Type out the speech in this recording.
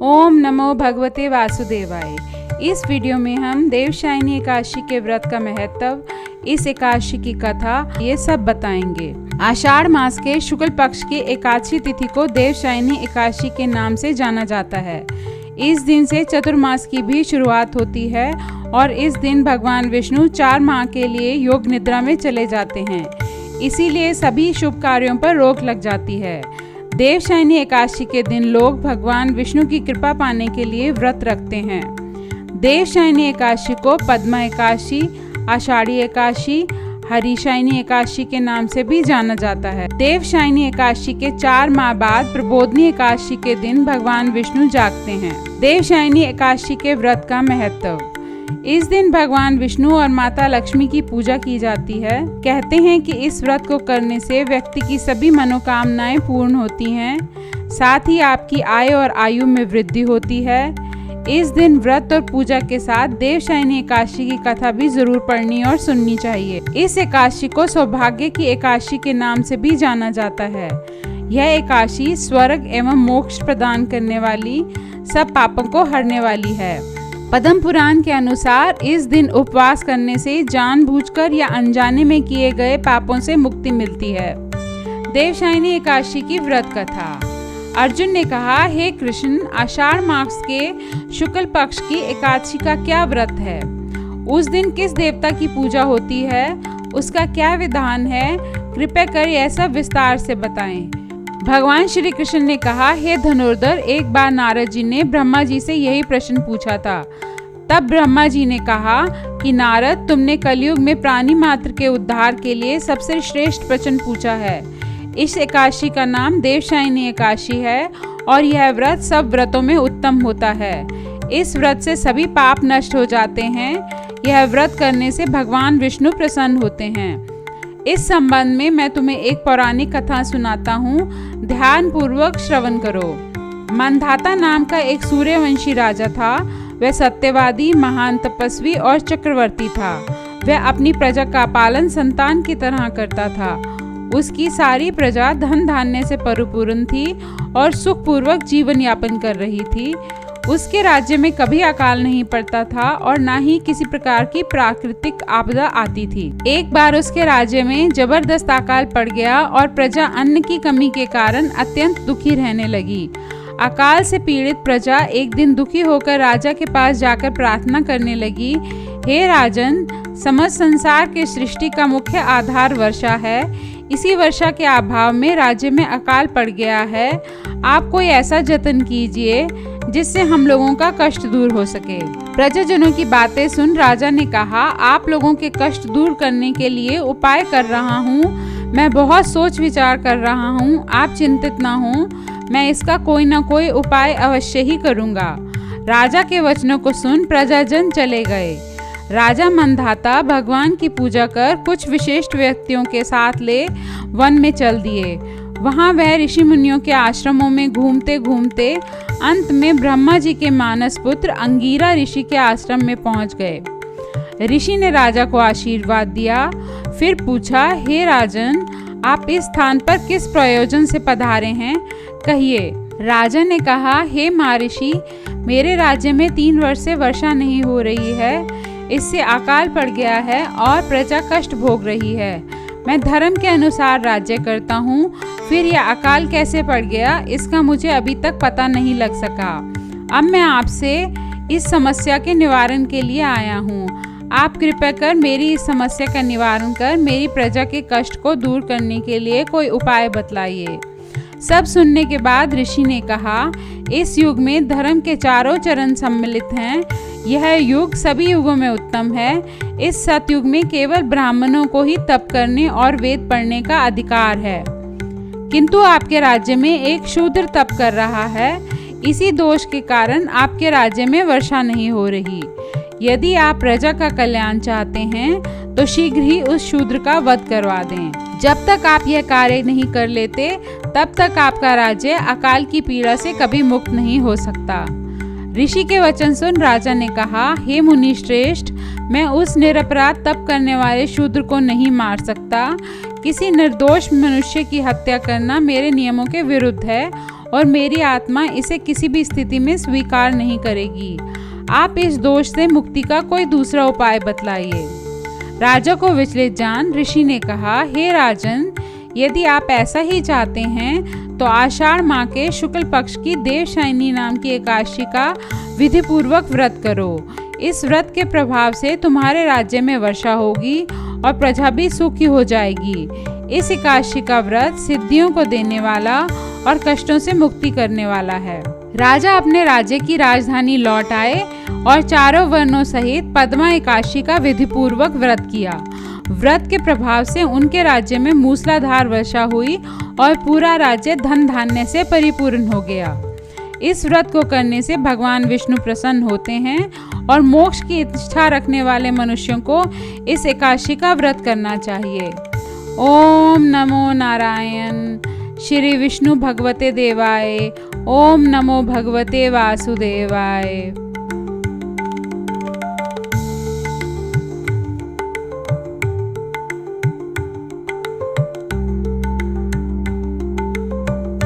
ओम नमो भगवते वासुदेवाय। इस वीडियो में हम देवशायनी एकादशी के व्रत का महत्व, इस एकादशी की कथा, ये सब बताएंगे। आषाढ़ मास के शुक्ल पक्ष की एकादशी तिथि को देवशायनी एकादशी के नाम से जाना जाता है। इस दिन से चतुर्मास की भी शुरुआत होती है और इस दिन भगवान विष्णु 4 माह के लिए योग निद्रा में चले जाते हैं। इसीलिए सभी शुभ कार्यों पर रोक लग जाती है। देवशायनी एकादशी के दिन लोग भगवान विष्णु की कृपा पाने के लिए व्रत रखते हैं। देवशायनी एकादशी को पद्मा एकादशी, आषाढ़ी एकादशी, हरिशायनी एकादशी के नाम से भी जाना जाता है। देवशायनी एकादशी के 4 माह बाद प्रबोधनी एकादशी के दिन भगवान विष्णु जागते हैं। देवशायनी एकादशी के व्रत का महत्व। इस दिन भगवान विष्णु और माता लक्ष्मी की पूजा की जाती है। कहते हैं कि इस व्रत को करने से व्यक्ति की सभी मनोकामनाएं पूर्ण होती हैं, साथ ही आपकी आय और आयु में वृद्धि होती है। इस दिन व्रत और पूजा के साथ देवशायनी एकादशी की कथा भी जरूर पढ़नी और सुननी चाहिए। इस एकादशी को सौभाग्य की एकादशी के नाम से भी जाना जाता है। यह एकादशी स्वर्ग एवं मोक्ष प्रदान करने वाली, सब पापों को हरने वाली है। पद्म पुराण के अनुसार इस दिन उपवास करने से जानबूझकर या अनजाने में किए गए पापों से मुक्ति मिलती है। देवशायनी एकादशी की व्रत कथा। अर्जुन ने कहा, हे कृष्ण, आषाढ़ मास के शुक्ल पक्ष की एकादशी का क्या व्रत है? उस दिन किस देवता की पूजा होती है? उसका क्या विधान है? कृपया कर यह सब विस्तार से बताएं। भगवान श्री कृष्ण ने कहा, हे धनुर्धर, एक बार नारद जी ने ब्रह्मा जी से यही प्रश्न पूछा था। तब ब्रह्मा जी ने कहा कि नारद, तुमने कलयुग में प्राणी मात्र के उद्धार के लिए सबसे श्रेष्ठ प्रश्न पूछा है। इस एकादशी का नाम देवशायनी एकादशी है और यह व्रत सब व्रतों में उत्तम होता है। इस व्रत से सभी पाप नष्ट हो जाते हैं। यह व्रत करने से भगवान विष्णु प्रसन्न होते हैं। इस संबंध में मैं तुम्हें एक पौराणिक कथा सुनाता हूँ, ध्यान पूर्वक श्रवण करो। मंधाता नाम का एक सूर्यवंशी राजा था। वह सत्यवादी, महान तपस्वी और चक्रवर्ती था। वह अपनी प्रजा का पालन संतान की तरह करता था। उसकी सारी प्रजा धन धान्य से परिपूर्ण थी और सुखपूर्वक जीवन यापन कर रही थी। उसके राज्य में कभी अकाल नहीं पड़ता था और न ही किसी प्रकार की प्राकृतिक आपदा आती थी। एक बार उसके राज्य में जबरदस्त अकाल पड़ गया और प्रजा अन्न की कमी के कारण अत्यंत दुखी रहने लगी। अकाल से पीड़ित प्रजा एक दिन दुखी होकर राजा के पास जाकर प्रार्थना करने लगी, हे राजन, समस्त संसार के सृष्टि का मुख्य आधार वर्षा है। इसी वर्षा के अभाव में राज्य में अकाल पड़ गया है। आप कोई ऐसा जतन कीजिए जिससे हम लोगों का कष्ट दूर हो सके। प्रजाजनों की बातें सुन राजा ने कहा, आप लोगों के कष्ट दूर करने के लिए उपाय कर रहा हूँ। मैं बहुत सोच विचार कर रहा हूँ। आप चिंतित ना हो, मैं इसका कोई ना कोई उपाय अवश्य ही करूँगा। राजा के वचनों को सुन प्रजाजन चले गए। राजा मंधाता भगवान की पूजा कर कुछ विशिष्ट व्यक्तियों के साथ ले वन में चल दिए। वहाँ वह ऋषि मुनियों के आश्रमों में घूमते घूमते अंत में ब्रह्मा जी के मानस पुत्र अंगीरा ऋषि के आश्रम में पहुँच गए। ऋषि ने राजा को आशीर्वाद दिया, फिर पूछा, हे राजन, आप इस स्थान पर किस प्रयोजन से पधारे हैं? कहिए। राजा ने कहा, हे महर्षि, मेरे राज्य में 3 वर्ष से वर्षा नहीं हो रही है। इससे अकाल पड़ गया है और प्रजा कष्ट भोग रही है। मैं धर्म के अनुसार राज्य करता हूँ, फिर यह अकाल कैसे पड़ गया, इसका मुझे अभी तक पता नहीं लग सका। अब मैं आपसे इस समस्या के निवारण के लिए आया हूँ। आप कृपया कर मेरी इस समस्या का निवारण कर मेरी प्रजा के कष्ट को दूर करने के लिए कोई उपाय बतलाइए। सब सुनने के बाद ऋषि ने कहा, इस युग में धर्म के 4 चरण सम्मिलित हैं। यह युग सभी युगों में उत्तम है। इस सतयुग में केवल ब्राह्मणों को ही तप करने और वेद पढ़ने का अधिकार है, किंतु आपके राज्य में एक शूद्र तप कर रहा है। इसी दोष के कारण आपके राज्य में वर्षा नहीं हो रही। यदि आप प्रजा का कल्याण चाहते हैं तो शीघ्र ही उस शूद्र का वध करवा दें। जब तक आप यह कार्य नहीं कर लेते, तब तक आपका राज्य अकाल की पीड़ा से कभी मुक्त नहीं हो सकता। ऋषि के वचन सुन राजा ने कहा, हे मुनि श्रेष्ठ, मैं उस निरपराध तप करने वाले शूद्र को नहीं मार सकता। किसी निर्दोष मनुष्य की हत्या करना मेरे नियमों के विरुद्ध है और मेरी आत्मा इसे किसी भी स्थिति में स्वीकार नहीं करेगी। आप इस दोष से मुक्ति का कोई दूसरा उपाय बतलाइए। राजा को विचलित जान ऋषि ने कहा, हे राजन, यदि आप ऐसा ही चाहते हैं तो आषाढ़ माह के शुक्ल पक्ष की देवशायनी नाम की एकादशी का विधि पूर्वक व्रत करो। इस व्रत के प्रभाव से तुम्हारे राज्य में वर्षा होगी और प्रजा भी सुखी हो जाएगी। इस एकादशी का व्रत सिद्धियों को देने वाला और कष्टों से मुक्ति करने वाला है। राजा अपने राज्य की राजधानी लौट आए और चारों वर्णों सहित पद्मा एकादशी का विधि पूर्वक व्रत किया। व्रत के प्रभाव से उनके राज्य में मूसलाधार वर्षा हुई और पूरा राज्य धन धान्य से परिपूर्ण हो गया। इस व्रत को करने से भगवान विष्णु प्रसन्न होते हैं और मोक्ष की इच्छा रखने वाले मनुष्यों को इस एकादशी का व्रत करना चाहिए। ओम नमो नारायण। श्री विष्णु भगवते देवाय। ओम नमो भगवते वासुदेवाय।